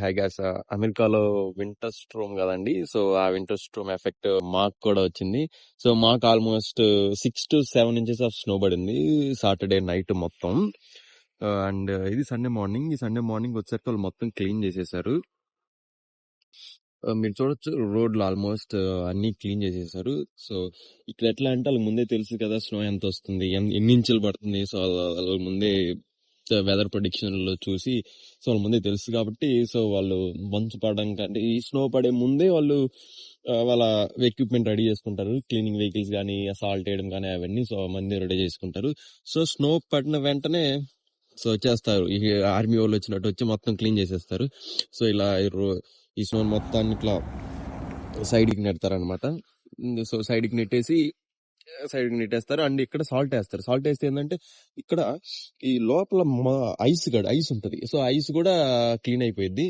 Hi gas అమెరికాలో winter storm కదండి. So ఆ వింటర్ స్ట్రోమ్ ఎఫెక్ట్ మాకు కూడా వచ్చింది. సో మాకు almost 6 to 7 inches of snow పడింది సాటర్డే నైట్ మొత్తం. అండ్ ఇది సండే మార్నింగ్. ఈ సండే మార్నింగ్ వచ్చేసరికి వాళ్ళు మొత్తం క్లీన్ చేసేసారు. మీరు చూడొచ్చు రోడ్లు ఆల్మోస్ట్ అన్ని క్లీన్ చేసేసారు. సో ఇక్కడ ఎట్లా అంటే వాళ్ళకి ముందే తెలుసు కదా స్నో ఎంత వస్తుంది, ఎన్ని ఇంచులు పడుతుంది. సో వాళ్ళ ముందే వెదర్ ప్రొడిక్షన్ లో చూసి సో వాళ్ళ ముందే తెలుసు కాబట్టి సో వాళ్ళు మంచు పడడం కంటే ఈ స్నో పడే ముందే వాళ్ళు వాళ్ళ ఎక్విప్మెంట్ రెడీ చేసుకుంటారు. క్లీనింగ్ వెహికల్స్ కానీ సాల్ట్ వేయడం కానీ అవన్నీ సో మంది రెడీ చేసుకుంటారు. సో స్నో పడిన వెంటనే సో చేస్తారు. ఈ ఆర్మీ వాళ్ళు వచ్చినట్టు వచ్చి మొత్తం క్లీన్ చేసేస్తారు. సో ఇలా ఈ స్నో మొత్తాన్ని ఇట్లా సైడ్కి నెడతారనమాట. సో సైడ్కి నెట్టేస్తారు. అండ్ ఇక్కడ సాల్ట్ వేస్తారు. సాల్ట్ వేస్తే ఏంటంటే ఇక్కడ ఈ లోపల ఐస్ ఉంటది. సో ఐస్ కూడా క్లీన్ అయిపోయింది.